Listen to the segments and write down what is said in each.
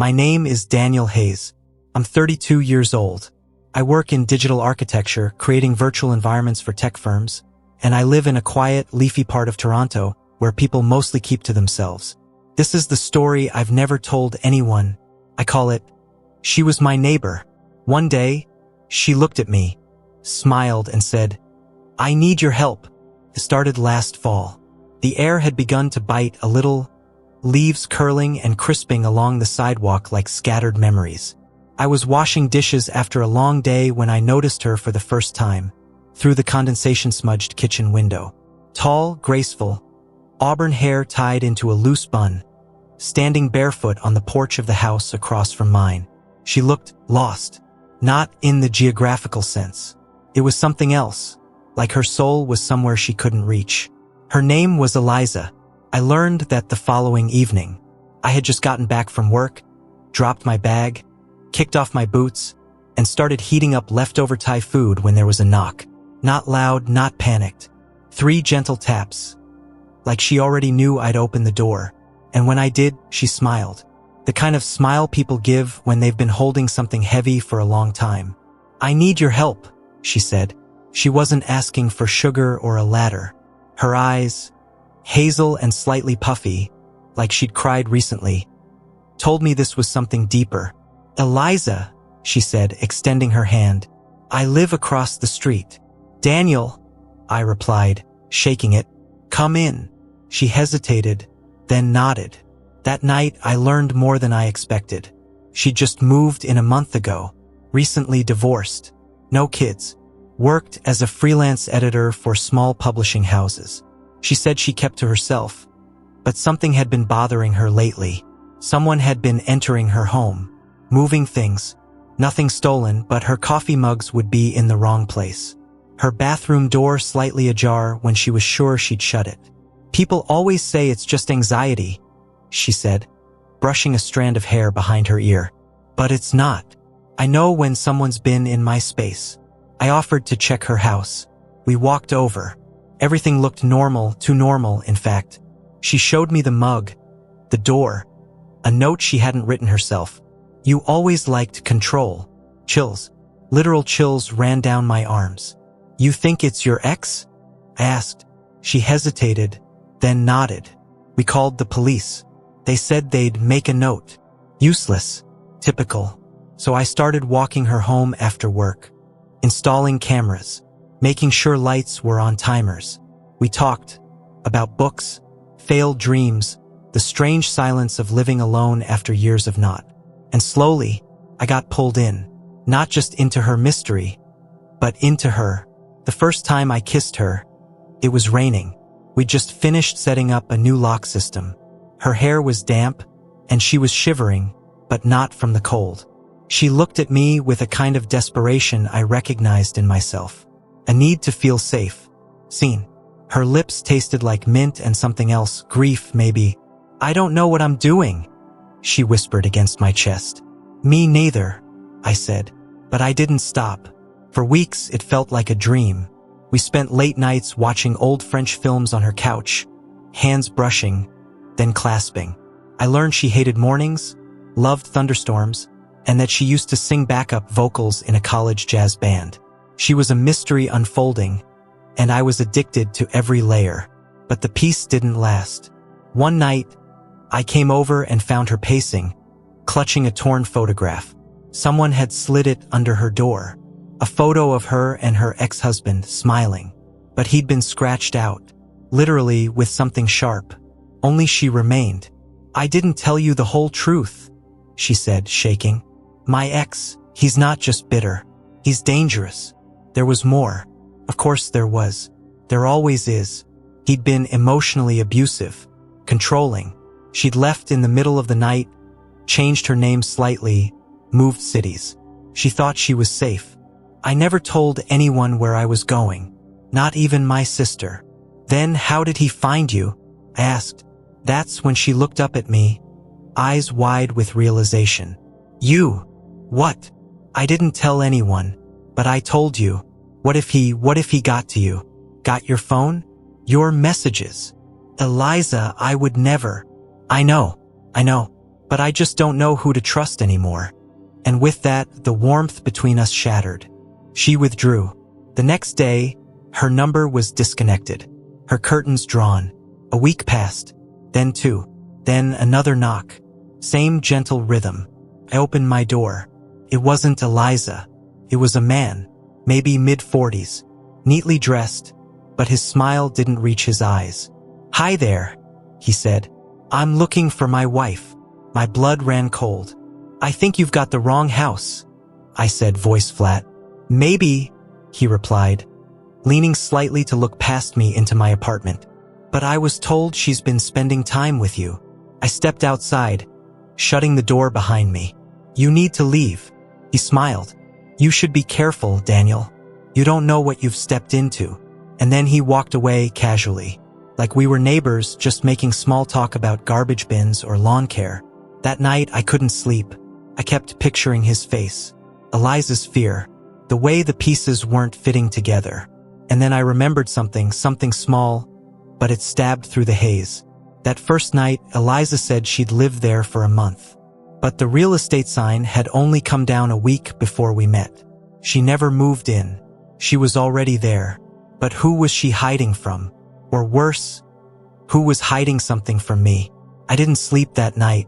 My name is Daniel Hayes. I'm 32 years old. I work in digital architecture, creating virtual environments for tech firms, and I live in a quiet, leafy part of Toronto where people mostly keep to themselves. This is the story I've never told anyone. I call it, She Was My Neighbor. One day, she looked at me, smiled, and said, "I need your help." It started last fall. The air had begun to bite a little, leaves curling and crisping along the sidewalk like scattered memories. I was washing dishes after a long day when I noticed her for the first time, through the condensation-smudged kitchen window. Tall, graceful, auburn hair tied into a loose bun, standing barefoot on the porch of the house across from mine. She looked lost, not in the geographical sense. It was something else, like her soul was somewhere she couldn't reach. Her name was Eliza. I learned that the following evening. I had just gotten back from work, dropped my bag, kicked off my boots, and started heating up leftover Thai food when there was a knock. Not loud, not panicked. 3 gentle taps. Like she already knew I'd open the door. And when I did, she smiled. The kind of smile people give when they've been holding something heavy for a long time. "I need your help," she said. She wasn't asking for sugar or a ladder. Her eyes, hazel and slightly puffy, like she'd cried recently, told me this was something deeper. "Eliza," she said, extending her hand. "I live across the street." "Daniel," I replied, shaking it. "Come in." She hesitated, then nodded. That night, I learned more than I expected. She'd just moved in a month ago, recently divorced, no kids, worked as a freelance editor for small publishing houses. She said she kept to herself, but something had been bothering her lately. Someone had been entering her home, moving things. Nothing stolen, but her coffee mugs would be in the wrong place. Her bathroom door slightly ajar when she was sure she'd shut it. "People always say it's just anxiety," she said, brushing a strand of hair behind her ear. "But it's not. I know when someone's been in my space." I offered to check her house. We walked over. Everything looked normal, too normal, in fact. She showed me the mug, the door, a note she hadn't written herself. "You always liked control." Chills. Literal chills ran down my arms. "You think it's your ex?" I asked. She hesitated, then nodded. "We called the police. They said they'd make a note." Useless. Typical. So I started walking her home after work, installing cameras, making sure lights were on timers. We talked about books, failed dreams, the strange silence of living alone after years of not. And slowly, I got pulled in, not just into her mystery, but into her. The first time I kissed her, it was raining. We'd just finished setting up a new lock system. Her hair was damp, and she was shivering, but not from the cold. She looked at me with a kind of desperation I recognized in myself. A need to feel safe, seen. Her lips tasted like mint and something else, grief maybe. "I don't know what I'm doing," she whispered against my chest. "Me neither," I said. But I didn't stop. For weeks, it felt like a dream. We spent late nights watching old French films on her couch, hands brushing, then clasping. I learned she hated mornings, loved thunderstorms, and that she used to sing backup vocals in a college jazz band. She was a mystery unfolding, and I was addicted to every layer. But the peace didn't last. One night, I came over and found her pacing, clutching a torn photograph. Someone had slid it under her door. A photo of her and her ex-husband smiling. But he'd been scratched out, literally with something sharp. Only she remained. "I didn't tell you the whole truth," she said, shaking. "My ex, he's not just bitter. He's dangerous." There was more. Of course there was. There always is. He'd been emotionally abusive, controlling. She'd left in the middle of the night, changed her name slightly, moved cities. She thought she was safe. I never told anyone where I was going, not even my sister. "Then how did he find you?" I asked. That's when she looked up at me, eyes wide with realization. "You? What?" "I didn't tell anyone, but I told you. What if he got to you? Got your phone? Your messages?" "Eliza, I would never." I know. But I just don't know who to trust anymore. And with that, the warmth between us shattered. She withdrew. The next day, her number was disconnected. Her curtains drawn. A week passed. Then two. Then another knock. Same gentle rhythm. I opened my door. It wasn't Eliza. It was a man, maybe mid-40s, neatly dressed, but his smile didn't reach his eyes. "Hi there," he said. "I'm looking for my wife." My blood ran cold. "I think you've got the wrong house," I said, voice flat. "Maybe," he replied, leaning slightly to look past me into my apartment. "But I was told she's been spending time with you." I stepped outside, shutting the door behind me. "You need to leave," he smiled. "You should be careful, Daniel. You don't know what you've stepped into." And then he walked away casually, like we were neighbors just making small talk about garbage bins or lawn care. That night, I couldn't sleep. I kept picturing his face, Eliza's fear, the way the pieces weren't fitting together. And then I remembered something small, but it stabbed through the haze. That first night, Eliza said she'd lived there for a month. But the real estate sign had only come down a week before we met. She never moved in. She was already there. But who was she hiding from? Or worse, who was hiding something from me? I didn't sleep that night.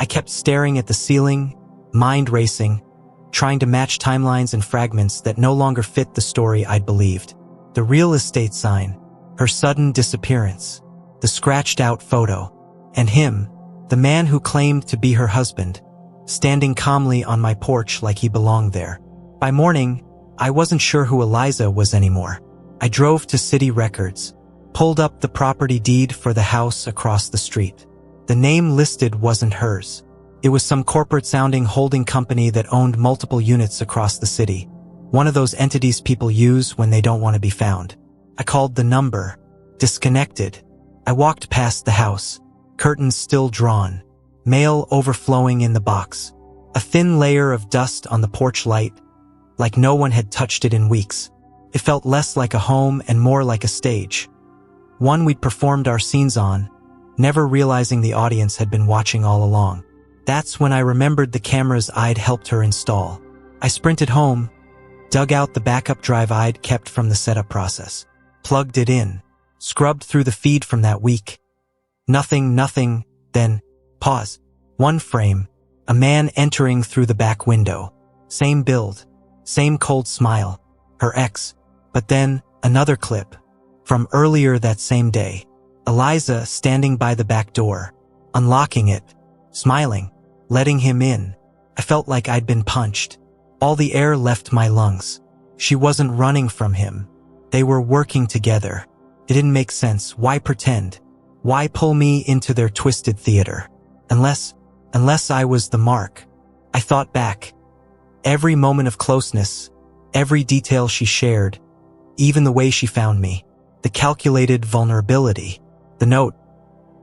I kept staring at the ceiling, mind racing, trying to match timelines and fragments that no longer fit the story I'd believed. The real estate sign, her sudden disappearance, the scratched-out photo, and him, the man who claimed to be her husband, standing calmly on my porch like he belonged there. By morning, I wasn't sure who Eliza was anymore. I drove to city records, pulled up the property deed for the house across the street. The name listed wasn't hers. It was some corporate-sounding holding company that owned multiple units across the city, one of those entities people use when they don't want to be found. I called the number. Disconnected. I walked past the house, curtains still drawn, mail overflowing in the box, a thin layer of dust on the porch light, like no one had touched it in weeks. It felt less like a home and more like a stage, one we'd performed our scenes on, never realizing the audience had been watching all along. That's when I remembered the cameras I'd helped her install. I sprinted home, dug out the backup drive I'd kept from the setup process, plugged it in, scrubbed through the feed from that week. Nothing, then, pause. One frame, a man entering through the back window. Same build, same cold smile, her ex. But then, another clip, from earlier that same day. Eliza standing by the back door, unlocking it, smiling, letting him in. I felt like I'd been punched. All the air left my lungs. She wasn't running from him. They were working together. It didn't make sense. Why pretend? Why pull me into their twisted theater? Unless I was the mark. I thought back. Every moment of closeness, every detail she shared, even the way she found me, the calculated vulnerability, the note.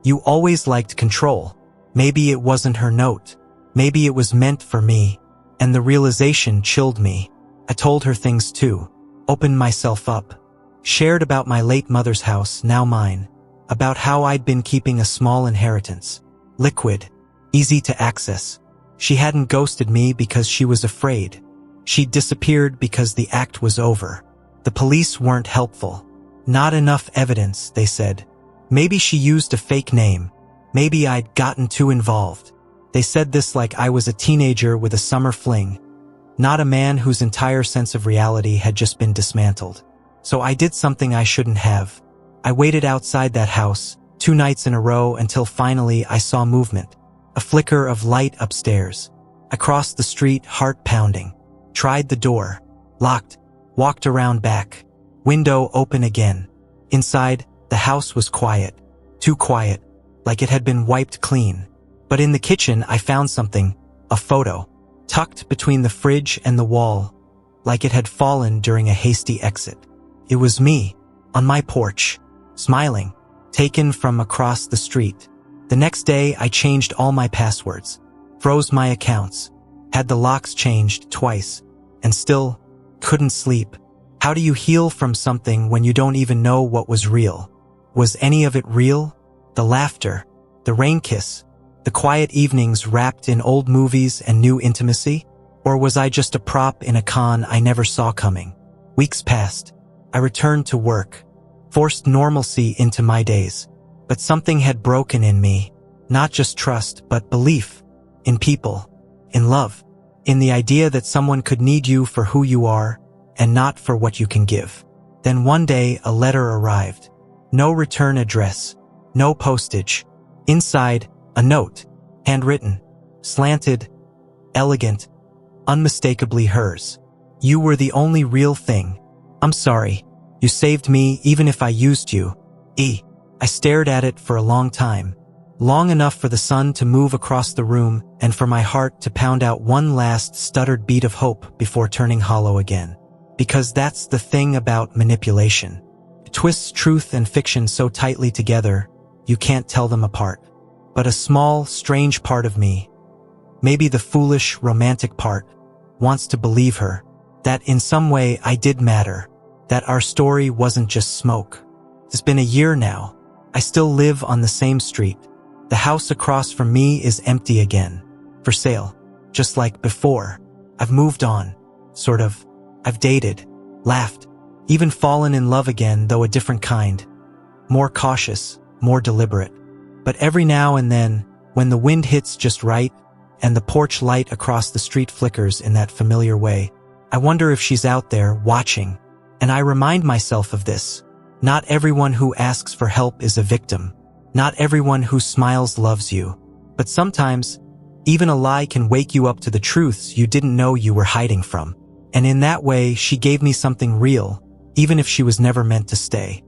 You always liked control. Maybe it wasn't her note. Maybe it was meant for me. And the realization chilled me. I told her things too. Opened myself up. Shared about my late mother's house, now mine. About how I'd been keeping a small inheritance. Liquid. Easy to access. She hadn't ghosted me because she was afraid. She'd disappeared because the act was over. The police weren't helpful. Not enough evidence, they said. Maybe she used a fake name. Maybe I'd gotten too involved. They said this like I was a teenager with a summer fling, not a man whose entire sense of reality had just been dismantled. So I did something I shouldn't have. I waited outside that house, 2 nights in a row until finally I saw movement. A flicker of light upstairs. I crossed the street, heart pounding. Tried the door. Locked. Walked around back. Window open again. Inside, the house was quiet. Too quiet. Like it had been wiped clean. But in the kitchen, I found something. A photo. Tucked between the fridge and the wall. Like it had fallen during a hasty exit. It was me. On my porch. Smiling. Taken from across the street. The next day, I changed all my passwords. Froze my accounts. Had the locks changed twice. And still, couldn't sleep. How do you heal from something when you don't even know what was real? Was any of it real? The laughter. The rain kiss. The quiet evenings wrapped in old movies and new intimacy? Or was I just a prop in a con I never saw coming? Weeks passed. I returned to work, forced normalcy into my days. But something had broken in me. Not just trust, but belief. In people. In love. In the idea that someone could need you for who you are, and not for what you can give. Then one day, a letter arrived. No return address. No postage. Inside, a note. Handwritten. Slanted. Elegant. Unmistakably hers. You were the only real thing. I'm sorry. You saved me even if I used you. I stared at it for a long time. Long enough for the sun to move across the room and for my heart to pound out one last stuttered beat of hope before turning hollow again. Because that's the thing about manipulation. It twists truth and fiction so tightly together, you can't tell them apart. But a small, strange part of me, maybe the foolish, romantic part, wants to believe her, that in some way I did matter, that our story wasn't just smoke. It's been a year now. I still live on the same street. The house across from me is empty again. For sale. Just like before. I've moved on. Sort of. I've dated. Laughed. Even fallen in love again, though a different kind. More cautious. More deliberate. But every now and then, when the wind hits just right, and the porch light across the street flickers in that familiar way, I wonder if she's out there, watching. And I remind myself of this. Not everyone who asks for help is a victim. Not everyone who smiles loves you. But sometimes, even a lie can wake you up to the truths you didn't know you were hiding from. And in that way, she gave me something real, even if she was never meant to stay.